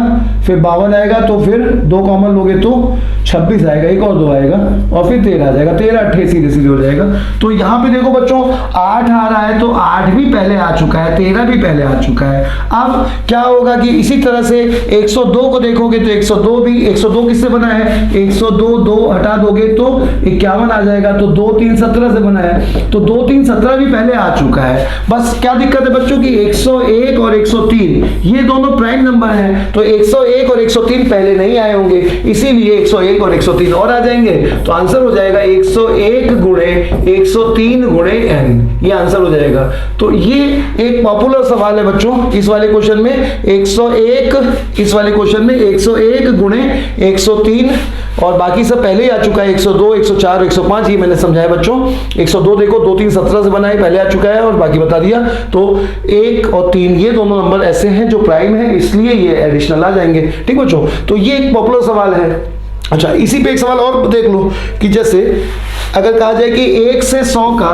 A: फिर 52 आएगा, तो फिर 2 कॉमन लोगे तो 26 आएगा, एक और 2 आएगा, और फिर 13 आ जाएगा, 13 28 सीधे सीधे हो जाएगा। तो यहाँ पे देखो बच्चों 8 आ रहा है, तो 8 भी पहले आ चुका है, 13 भी पहले आ चुका है। अब क्या होगा कि इसी तरह से 102 को देखोगे तो 102 भी, 102 किससे बना है, 102 2 हटा दोगे तो 51 आ जाएगा, तो 2 3 17 से बना है, तो 2 3 17 भी पहले आ चुका है। बस क्या दिक्कत है बच्चों की 101 और 103 ये दोनों प्राइम नंबर हैं, तो 101 और 103 पहले नहीं आए होंगे, इसीलिए 101 और 103 और आ जाएंगे, तो आंसर हो जाएगा 101 गुणे 103 गुणे n, ये आंसर हो जाएगा। तो ये एक पॉपुलर सवाल है बच्चों, इस वाले क्वेश्चन में 101, इस वाले क्वेश्चन में 101 गुणे 103, और बाकी सब पहले ही आ चुका है, 102 104 105 ये मैंने समझाया बच्चों। 102 देखो 2 3 17 से बना है, पहले आ चुका है, और बाकी बता दिया। तो 1 और 3 ये दोनों नंबर ऐसे हैं जो प्राइम है, इसलिए ये एडिशनल आ जाएंगे। ठीक बच्चों, तो ये एक पॉपुलर सवाल है। अच्छा इसी पे एक सवाल और देख लो कि जैसे अगर कहा जाए कि 1 से 100 का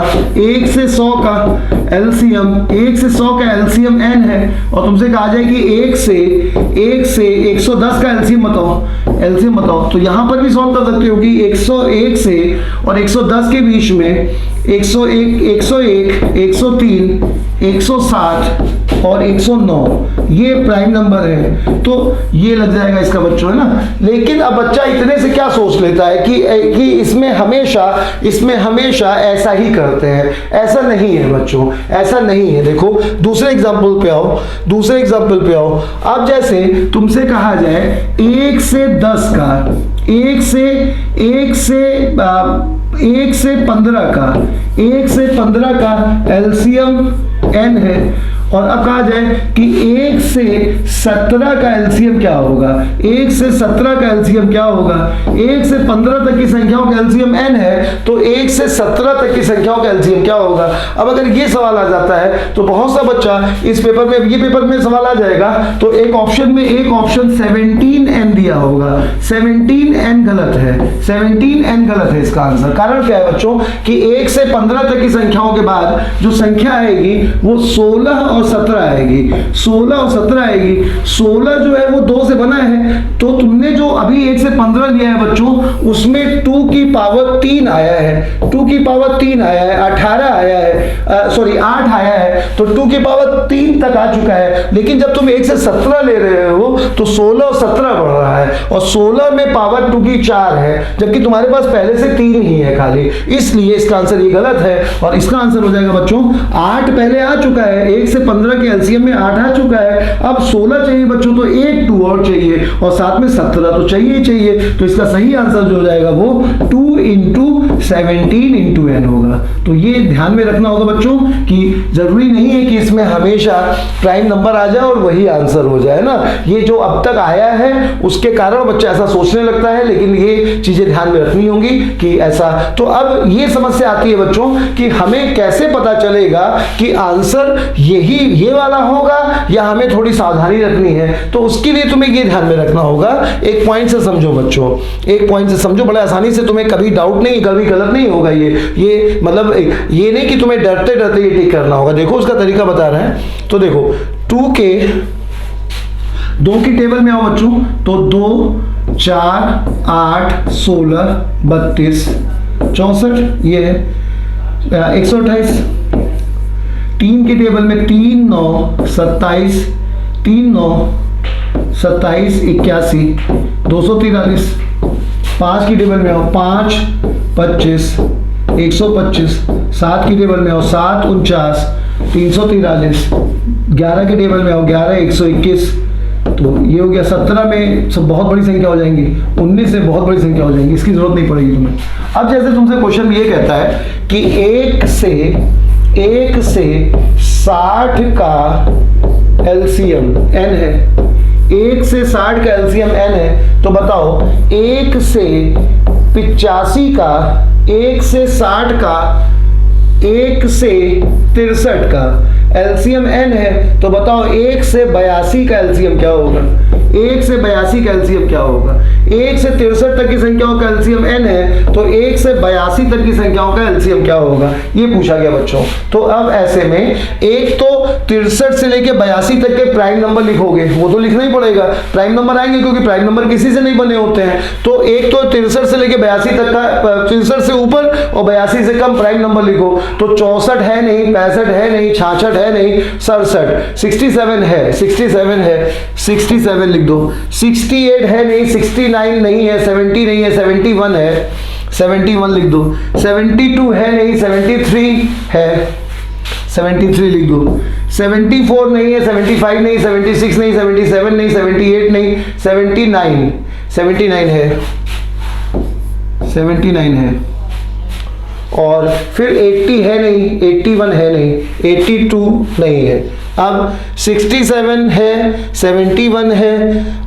A: एलसीएम 1 से 100 का एलसीएम n है, और तुमसे कहा जाए कि 1 से 110 का एलसीएम बताओ, तो यहां पर भी सॉल्व कर सकते हो कि 101 से और 110 के बीच में 101 103 107 और 109 ये प्राइम नंबर है, तो ये लग जाएगा इसका बच्चों, है ना। लेकिन अब बच्चा इतने से क्या सोच लेता है कि इसमें हमेशा ऐसा ही करते हैं। ऐसा नहीं है बच्चों, ऐसा नहीं है। देखो दूसरे एग्जाम्पल पे आओ। अब जैसे तुमसे कहा जाए 1 से 10 का 1 से 15 का एलसीएम n है, और अब कहा जाए कि 1 से 17 का एलसीएम क्या होगा? 1 से 17 का एलसीएम क्या होगा? 1 से 15 तक की संख्याओं का एलसीएम n है, तो 1 से 17 तक की संख्याओं का एलसीएम क्या होगा? अब अगर ये सवाल आ जाता है तो बहुत सा बच्चा इस पेपर में, ये पेपर में सवाल आ जाएगा तो एक ऑप्शन 17n दिया होगा। 17n गलत है, 17n गलत है इसका आंसर। कारण क्या है बच्चों कि 1 से 15 तक की संख्याओं के बाद जो संख्या आएगी वो 16 और 17 आएगी, 16 और 17 आएगी। 16 जो है वो 2 से बना है, तो तुमने जो अभी 1 से 15 लिया है बच्चों, उसमें 2 की पावर 3 आया है, 2 की पावर 3 आया है, 18 आया है, सॉरी 8 आया है, तो 2 की पावर 3 तक आ चुका है। लेकिन जब तुम 1 से 17 ले रहे हो तो 16 और 17 बढ़ रहा है, और 16 में पावर 2 की 4 है, जबकि तुम्हारे पास पहले से 3 ही है खाली, इसलिए इसका आंसर ये गलत है। और इसका आंसर हो जाएगा बच्चों 8 पहले आ चुका है, 1 से 15 के एलसीएम में 8 आ चुका है, अब 16 चाहिए बच्चों, तो एक 2 और चाहिए, और साथ में 17 तो चाहिए ही चाहिए। तो इसका सही आंसर जो हो जाएगा वो 2 इंटू 17 इंटू n होगा। तो ये ध्यान में रखना होगा बच्चों कि जरूरी नहीं है कि इसमें हमेशा प्राइम नंबर आ जाए और वही आंसर हो जाए ना। ये जो अब तक आया है उसके कारण बच्चा ऐसा सोचने लगता है, लेकिन ये चीजें ध्यान में रखनी होंगी कि ऐसा। तो अब ये समस्या आती है बच्चों कि हमें कैसे पता चलेगा कि आंसर ये वाला होगा या हमें थोड़ी सावधानी रखनी है। तो उसके लिए तुम्हें ये ध्यान में रखना होगा, एक पॉइंट से समझो बच्चों, एक पॉइंट से समझो, बड़ा आसानी से, तुम्हें कभी डाउट नहीं, कभी गलत नहीं होगा। ये मतलब ये नहीं कि तुम्हें डरते डरते ये टिक करना होगा। देखो उसका तरीका बता रहे हैं, तो देखो 2 की टेबल में आओ बच्चों, तो 2 4 8 16 32 64 ये है 128। 3 की टेबल में 3 9 27 3 9 27 81 243। 5 की टेबल में आओ, 5 25 125। 7 की टेबल में आओ, 7 49 343। 11 की टेबल में आओ, 11 121। तो ये हो गया। 17 में सब बहुत बड़ी संख्या हो जाएंगी, 19 से बहुत बड़ी संख्या हो जाएंगी, इसकी जरूरत नहीं पड़ेगी तुम्हें। अब जैसे तुमसे क्वेश्चन ये कहता है कि 1 से 60 का एलसीएम n है, 1 से 60 का एलसीएम n है, तो बताओ 1 से 85 का, 1 से 60 का, 1 से 63 का एलसीएम n है, तो बताओ 1 से 82 का एलसीएम क्या होगा? 1 से 82 का एलसीएम क्या होगा? 1 से 63 तक की संख्याओं का एलसीएम n है, तो 1 से 82 तक की संख्याओं का एलसीएम क्या होगा? ये पूछा गया बच्चों। तो अब ऐसे में एक तो 63 से लेके 82 तक के प्राइम नंबर लिखोगे, वो तो लिखना ही पड़ेगा, प्राइम नंबर आएंगे क्योंकि प्राइम नंबर किसी से नहीं बने होते हैं। तो एक तो 63 से लेके 82 तक का, 63 से ऊपर और 82 से कम प्राइम नंबर लिखो। तो 64 है नहीं, 65 है नहीं, 66 है नहीं, 67, 67 है, 67 है, 67 लिख दो। 68 है नहीं, 69 नहीं है, 70 नहीं है, 71 है, 71 लिख दो। 72 है नहीं, 73 है, 73 लिख दो। 74 नहीं है, 75 नहीं, 76 नहीं, 77 नहीं, 78 नहीं, 79 है, 79 है। और फिर 80 है नहीं, 81 है नहीं, 82 नहीं है। अब 67 है, 71 है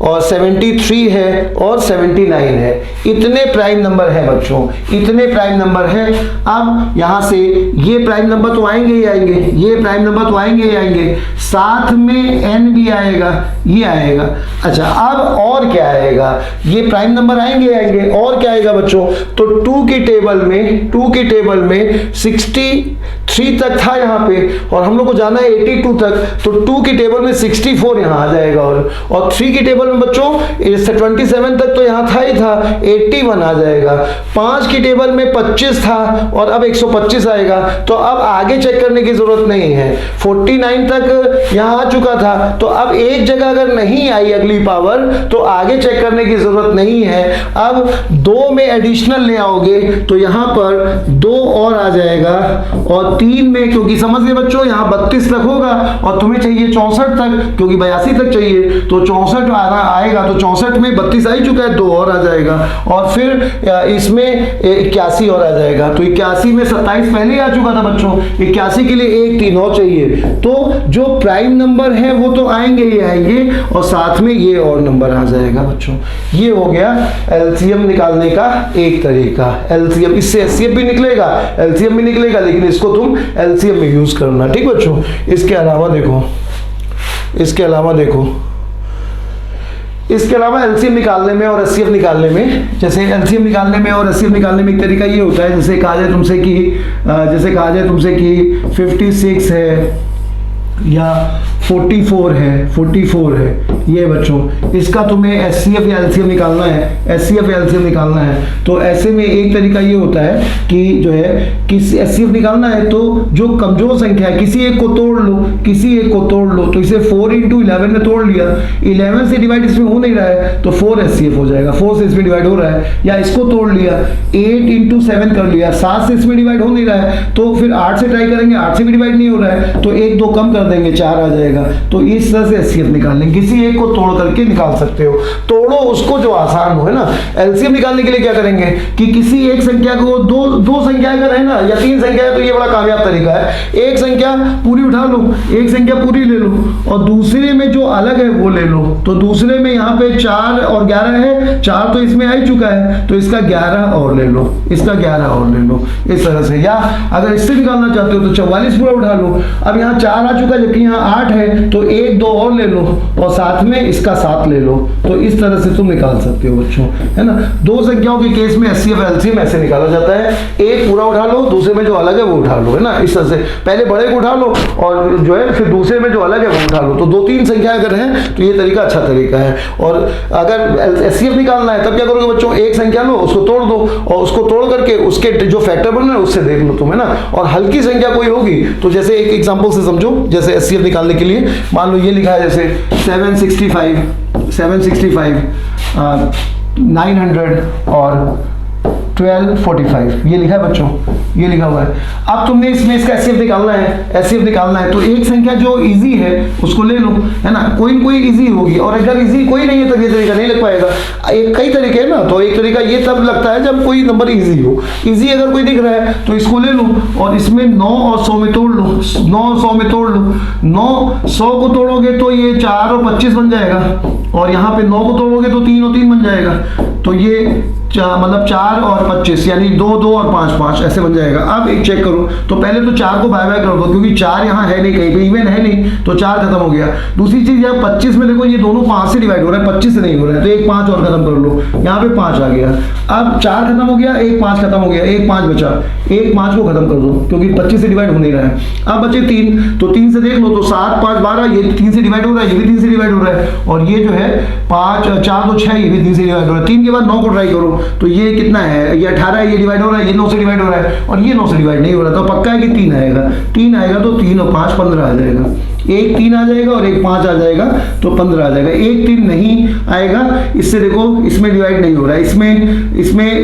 A: और 73 है और 79 है। इतने प्राइम नंबर है बच्चों, इतने प्राइम नंबर है। अब यहाँ से ये प्राइम नंबर तो आएंगे ही आएंगे, ये प्राइम नंबर तो आएंगे ही आएंगे, साथ में n भी आएगा, ये आएगा। अच्छा अब और क्या आएगा? ये प्राइम नंबर आएंगे आएंगे, और क्या आएगा बच्चों? तो 2 की टेबल में 63 तक था यहाँ पे, और हम लोग को जाना है 82 तक, तो 2 की टेबल में 64 यहाँ आ जाएगा। और 3 की टेबल में बच्चों 27 तक तो यहाँ था ही था, 81 आ जाएगा। 5 की टेबल में 25 था और अब 125 आएगा। तो अब आगे चेक करने की जरूरत नहीं है, 49 तक यहाँ आ चुका था। तो अब एक जगह अगर नहीं आई अगली पावर तो आगे चेक करने की जरूरत नहीं है। अब 2 में एडिशनल ले आओगे तो यहाँ पर 2 और आ जाएगा और और 3 में, क्योंकि समझ गए बच्चों यहाँ 32 तक होगा और तुम्हें चाहिए 64 तक, क्योंकि 82 तक चाहिए, तो 64 आएगा, तो 64 में 32 आ ही चुका है, 2 और आ जाएगा, और फिर इसमें 81 और आ जाएगा। तो 81 में 27 पहले ही आ चुका था बच्चों, 81 के लिए 1 3 और चाहिए। तो जो प्राइम नंबर है वो तो आएंगे ही आएंगे, और साथ में ये और नंबर आ जाएगा बच्चों। ये हो गया एलसीएम निकालने का एक तरीका। एलसीएम, इससे एचसीएफ भी निकलेगा, एलसीएम भी निकलेगा, लेकिन इसको तुम एलसीएम में यूज करना, ठीक बच्चों। इसके अलावा देखो, इसके अलावा एलसीएम निकालने में और एचसीएफ निकालने में, जैसे एलसीएम निकालने में और एचसीएफ निकालने में एक तरीका ये होता है, जैसे कहा जाए तुमसे कि 56 है या 44 है ये बच्चों, इसका तुम्हें एचसीएफ या एलसीएम निकालना है, तो ऐसे में एक तरीका ये होता है कि जो है किसी एचसीएफ निकालना है तो जो कमजोर संख्या है किसी एक को तोड़ लो, तो इसे 4 into 11 में तोड़ लिया, 11 से डिवाइड इसमें हो नहीं रहा है तो 4 एचसीएफ हो जाएगा, 4 से इसमें डिवाइड हो रहा है, या इसको तोड़ लिया, 8 into 7 कर लिया, 7 से इसमें डिवाइड हो नहीं रहा है तो फिर 8 से ट्राई करेंगे, 8 से भी डिवाइड नहीं हो रहा है तो 1 2 कम कर देंगे, 4 आ जाएगा। तो इस तरह से एचसीएफ निकाल लेंगे, किसी एक को तोड़ करके निकाल सकते हो, तोड़ो उसको जो आसान हो, है ना। एलसीएम निकालने के लिए क्या करेंगे कि किसी एक संख्या को दो संख्या अगर है ना, या 3 संख्या है तो ये बड़ा कामयाब तरीका है, एक संख्या पूरी उठा लो, एक संख्या पूरी ले लो और दूसरे में जो अलग है वो ले लो। तो दूसरे में यहाँ पे 4 और 11 है, 4 तो इसमें आ ही चुका है तो इसका 11 और ले लो, इस तरह से। या अगर इससे निकालना चाहते हो तो 44 पूरा उठा लो, अब यहाँ 4 आ चुका है जबकि यहाँ 8 है तो 1 2 और ले लो और साथ में इसका 7 ले लो। तो इस तरह से तुम निकाल सकते हो बच्चों, है ना। 2 संख्याओं के केस में एचसीएफ एलसीएम ऐसे निकाला जाता है, एक पूरा उठा लो, दूसरे में जो अलग है वो उठा लो, है ना। इस तरह से पहले बड़े को उठा लो और जो है फिर दूसरे में जो अलग है वो उठा लो। तो 2 3 संख्या अगर है तो ये तरीका अच्छा तरीका है। और अगर एचसीएफ निकालना है तब क्या करोगे बच्चों, एक संख्या लो, उसको तोड़ दो और उसको तोड़ करके उसके जो फैक्टर बन रहा है उससे देख लो तुम, है ना। और हल्की संख्या कोई होगी तो जैसे एक एग्जांपल से समझो, जैसे एचसीएफ निकालने के लिए मान लो ये लिखा है जैसे 765 900 और 1245 ये लिखा है बच्चों, ये लिखा हुआ है। अब तुमने इसमें इसका एचसीएफ निकालना है तो एक संख्या जो इजी है उसको ले लो, है ना। कोई इजी होगी और अगर इजी कोई नहीं है तब ये तरीका नहीं लग पाएगा। कई तरीके हैं ना, तो एक तरीका ये तब लगता है जब कोई नंबर इजी हो। इजी अगर कोई दिख रहा है तो इसको ले लो और इसमें 9 और 100 में तोड़ लो, 9 और 100 में तोड़ लो। 9 100 को तोड़ोगे तो ये 4 और 25 बन जाएगा और यहाँ पे 9 को तोड़ोगे तो 3 और 3 बन जाएगा, तो ये मतलब 4 और 25 यानी 2 2 और 5 5 ऐसे बन जाएगा। अब एक चेक करो तो पहले तो 4 को बाय बाय कर दो क्योंकि 4 यहाँ है नहीं, कहीं पे इवन है नहीं तो 4 खत्म हो गया। दूसरी चीज यहाँ 25 में देखो ये दोनों 5 से डिवाइड हो रहा है, 25 से नहीं हो रहा है तो एक 5 और खत्म कर लो, यहाँ पे 5 आ गया। अब 4 खत्म हो गया, एक 5 खत्म हो गया, एक 5 बचा, एक 5 को खत्म कर दो क्योंकि 25 से डिवाइड हो नहीं रहा है। अब बचे 3, तो 3 से देख लो तो 7 5 12 ये 3 से डिवाइड हो रहा है, ये भी 3 से डिवाइड हो रहा है और ये जो है 5 4 तो 6 ये भी 3 से डिवाइड हो रहा है। 3 के बाद 9 को ट्राई करो तो ये कितना है, ये 18 है, ये डिवाइड हो रहा है, ये 9 से डिवाइड हो रहा है और ये 9 से डिवाइड नहीं हो रहा, तो पक्का है कि 3 आएगा। 3 आएगा तो 3 और 5 15 आ जाएगा, एक 3 आ जाएगा और एक 5 आ जाएगा तो 15 आ जाएगा। एक 3 नहीं आएगा, इससे देखो इसमें डिवाइड नहीं हो रहा है, इसमें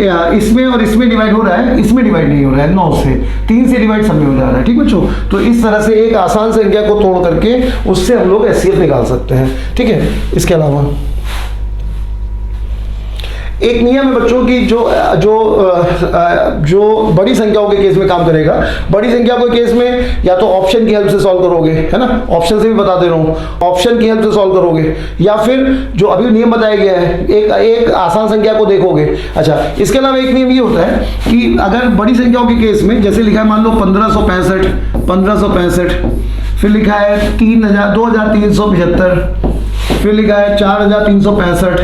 A: और इसमें डिवाइड हो रहा है, इसमें डिवाइड नहीं हो रहा है, 9 से 3 से डिवाइड सब में हो जा रहा है। ठीक बच्चों, तो इस तरह से एक आसान संख्या को तोड़ करके उससे हम लोग एचसीएफ निकाल सकते हैं। ठीक है, इसके अलावा एक नियम है बच्चों की जो बड़ी संख्याओं के केस में काम करेगा। बड़ी संख्या के केस में या तो ऑप्शन की हेल्प से सॉल्व करोगे, है ना, ऑप्शन से भी बता दे रहा हूँ, ऑप्शन की हेल्प से सॉल्व करोगे या फिर जो अभी नियम बताया गया है एक आसान संख्या को देखोगे। अच्छा, इसके अलावा एक नियम ये होता है कि अगर बड़ी संख्याओं के केस में जैसे लिखा है मान लो 1565, फिर लिखा है 2375, फिर लिखा है 4365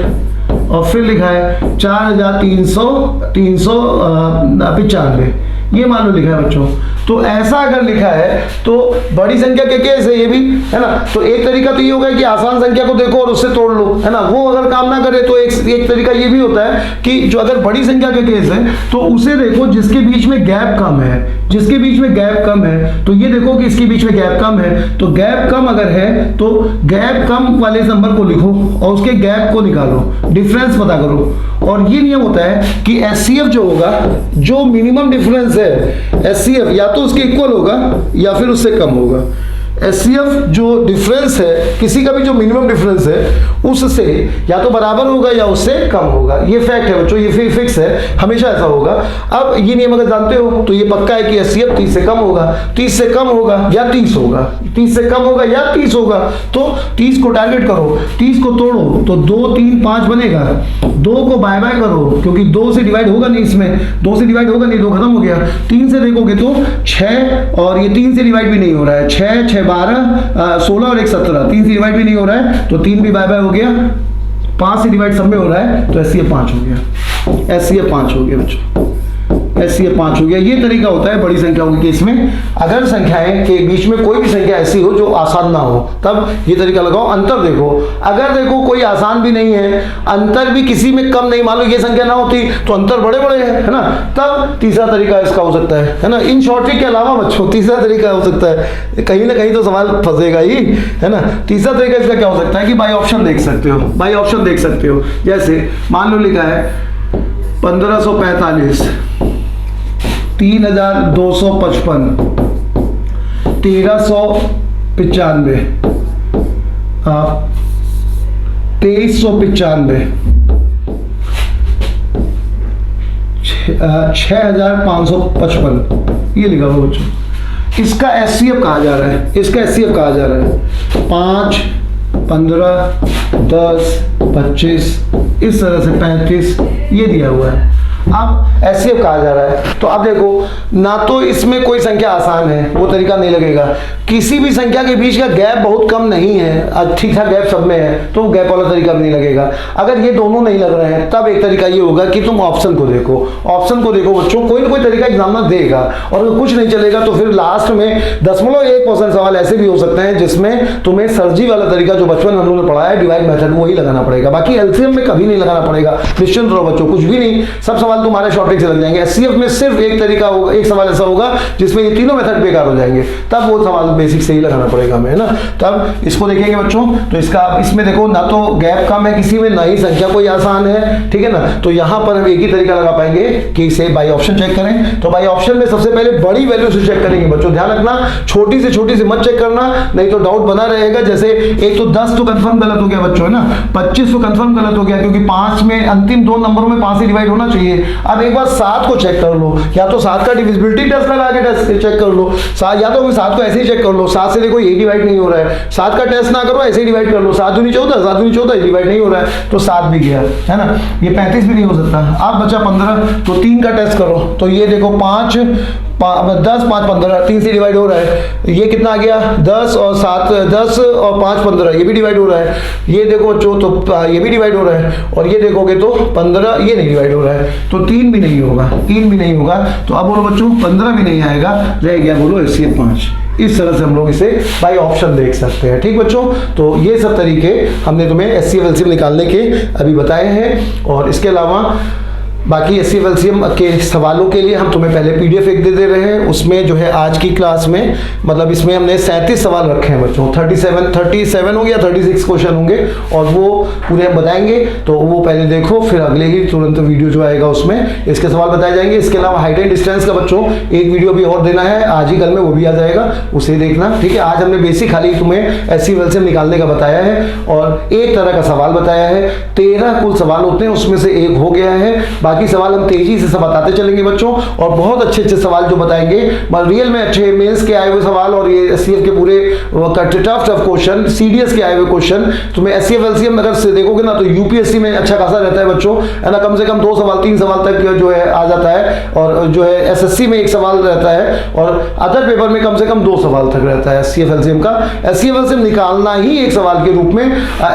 A: और फिर लिखा है 4395, ये मान लो लिखा है बच्चों। तो ऐसा अगर लिखा है तो बड़ी संख्या के केस है ये भी, है ना। तो एक तरीका तो ये होगा कि आसान संख्या को देखो और उससे तोड़ लो, है ना। वो अगर काम ना करे तो एक तरीका ये भी होता है कि जो अगर बड़ी संख्या के केस है तो उसे देखो जिसके बीच में गैप कम है, जिसके बीच में गैप कम है, तो ये देखो कि इसके बीच में गैप कम है, तो गैप कम अगर है तो गैप कम वाले नंबर को लिखो और उसके गैप को निकालो, डिफरेंस पता करो। और ये नियम होता है कि एचसीएफ जो होगा, जो मिनिमम डिफरेंस है एचसीएफ, या तो उसके इक्वल होगा या फिर उससे कम होगा। HCF जो डिफरेंस है, किसी का भी जो मिनिमम डिफरेंस है उससे या तो बराबर होगा या उससे कम होगा। ये फैक्ट है बच्चों, ये फिक्स है, हमेशा ऐसा होगा। अब ये नियम अगर जानते हो तो ये पक्का है कि HCF 30 से कम होगा, 30 से कम होगा या 30 होगा, 30 से कम होगा या 30 होगा। तो 30 को टारगेट करो, 30 को तोड़ो तो 2 3 5 बनेगा, 2 को बाय बाय करो क्योंकि 2 से डिवाइड होगा नहीं, इसमें 2 से डिवाइड होगा नहीं, 2 खत्म हो गया। 3 से देखोगे तो 6 और ये 3 से डिवाइड भी नहीं हो रहा है, 6 6 12 16 और 1 17, 3 से डिवाइड भी नहीं हो रहा है तो 3 भी बाय बाय हो गया। 5 से डिवाइड सब में हो रहा है तो HCF 5 हो गया, HCF 5 हो गया बच्चों, HCF 5 हो गया। ये तरीका होता है बड़ी संख्याओं के केस में। अगर संख्याएं के बीच में कोई भी संख्या ऐसी हो जो आसान ना हो तब ये तरीका लगाओ। अंतर देखो, अगर देखो कोई आसान भी नहीं है, अंतर भी किसी में कम नहीं, मान लो ये संख्या ना होती तो अंतर बड़े बड़े हैं, है ना, तब तीसरा तरीका इसका हो सकता है ना। इन शॉर्ट ट्रिक के अलावा बच्चों तीसरा तरीका हो सकता है, कहीं ना कहीं तो सवाल फंसेगा ही, है ना। तीसरा तरीका इसका क्या हो सकता है कि बाई ऑप्शन देख सकते हो, बाई ऑप्शन देख सकते हो। जैसे मान लो लिखा है 1545, 3255, 1395, 2395, 6555, ये लिखा हुआ बच्चों। इसका HCF कहा जा रहा है, इसका HCF कहा जा रहा है 5 15 10 25, इस तरह से 35, ये दिया हुआ है। अब HCF कहा जा रहा है तो अब देखो, ना तो इसमें कोई संख्या आसान है, वो तरीका नहीं लगेगा। किसी भी संख्या के बीच का गैप बहुत कम नहीं है, ठीक ठाक गैप सब में है, तो गैप वाला तरीका भी नहीं लगेगा। अगर ये दोनों नहीं लग रहे हैं तब एक तरीका ये होगा कि तुम ऑप्शन को देखो, ऑप्शन को देखो बच्चों, कोई ना कोई तरीका एग्जामिनर देगा। और अगर कुछ नहीं चलेगा तो फिर लास्ट में 0.1% सवाल ऐसे भी हो सकते हैं जिसमें तुम्हें सरजी वाला तरीका जो बचपन हम लोगों ने पढ़ा है, डिवाइड मेथड, वही लगाना पड़ेगा। बाकी LCM में कभी नहीं लगाना पड़ेगा, निश्चिंत रहो बच्चों, कुछ भी नहीं, सब सवाल तुम्हारे शॉर्ट ट्रिक से लग जाएंगे। HCF में सिर्फ एक तरीका होगा, एक सवाल ऐसा होगा जिसमें ये तीनों मेथड बेकार हो जाएंगे, तब वो सवाल बेसिक से ही लगाना पड़ेगा हमें, है ना। तब इसको देखेंगे बच्चों, तो इसका इसमें देखो ना तो गैप कम है किसी में, ना ही संख्या कोई आसान है, ठीक है ना। तो यहां पर हम एक ही तरीका लगा पाएंगे कि इसे बाई ऑप्शन चेक करें। तो बाई ऑप्शन में सबसे पहले बड़ी वैल्यू से चेक करेंगे बच्चों, ध्यान रखना, छोटी से मत चेक करना, नहीं तो डाउट बना रहेगा। जैसे एक तो 10 तो कंफर्म गलत हो गया बच्चों, है ना, 25 तो कंफर्म गलत हो गया क्योंकि 5 में अंतिम 2 नंबरों में 5 से डिवाइड होना चाहिए। अब एक बार 7 को चेक कर लो, या तो 7 का डिविजिबिलिटी टेस्ट लगा के चेक कर लो, या तो 7 को ऐसे ही चेक कर लो, 7 से देखो ये डिवाइड नहीं हो रहा है, 7 का टेस्ट ना करो, ऐसे ही डिवाइड कर लो, 7 दूनी 14, 7 दूनी 14, डिवाइड नहीं हो रहा है तो 7 भी गया, है ना। ये 35 भी नहीं हो सकता। अब बचा 15, तो 3 का टेस्ट करो, तो ये देखो 5 10 5 15, 3 से डिवाइड हो रहा है, ये कितना आ गया 10 और 7 10 और 5 15, ये भी डिवाइड हो रहा है। ये देखो बच्चों तो ये भी डिवाइड हो रहा है, और ये देखोगे तो 15, ये नहीं डिवाइड हो रहा है, तो 3 भी नहीं होगा, 3 भी नहीं होगा। तो अब बोलो बच्चों 15 भी नहीं आएगा, रह गया बोलो HCF 5। इस तरह से हम लोग इसे बाई ऑप्शन देख सकते हैं, ठीक बच्चों। तो ये सब तरीके हमने तुम्हें HCF LCM निकालने के अभी बताए हैं, और इसके अलावा बाकी HCF LCM के सवालों के लिए हम तुम्हें पहले PDF एक दे रहे हैं, उसमें जो है आज की क्लास में मतलब इसमें हमने 37 सवाल रखे हैं बच्चों, 37 हो गया, 36 क्वेश्चन होंगे और वो पूरे हम बताएंगे। तो वो पहले देखो, फिर अगले ही तुरंत वीडियो जो आएगा उसमें इसके सवाल बताए जाएंगे। इसके अलावा हाइट एंड डिस्टेंस का बच्चों एक वीडियो भी और देना है, आज ही कल में वो भी आ जाएगा, उसे देखना, ठीक है। आज हमने बेसिक खाली तुम्हें HCF LCM निकालने का बताया है और एक तरह का सवाल बताया है। 13 कुल सवाल होते हैं, उसमें से एक हो गया है, बाकी सवाल हम तेजी से सब बताते चलेंगे बच्चों, और बहुत अच्छे अच्छे सवाल जो बताएंगे, रियल में अच्छे मेंस के आए हुए सवाल, और ये HCF के पूरे टफ क्वेश्चन, CDS के आए हुए क्वेश्चन तुम्हें HCF LCM अगर से देखोगे ना तो UPSC में अच्छा खासा रहता है बच्चों, है ना। कम से कम 2 सवाल 3 सवाल तक जो है आ जाता है, और जो है SSC में 1 सवाल रहता है, और अदर पेपर में कम से कम 2 सवाल तक रहता है HCF LCM का। HCF LCM निकालना ही एक सवाल के रूप में,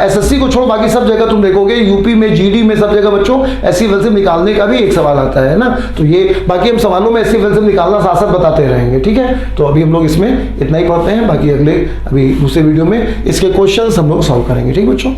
A: SSC को छोड़ बाकी सब जगह तुम देखोगे, यूपी में GD में सब जगह बच्चों HCF LCM निकालने का भी एक सवाल आता है ना। तो ये बाकी हम सवालों में HCF LCM निकालना साथ साथ बताते रहेंगे, ठीक है। तो अभी हम लोग इसमें इतना ही पढ़ते हैं, बाकी अगले अभी दूसरे वीडियो में इसके क्वेश्चंस हम लोग सॉल्व करेंगे, ठीक बच्चों।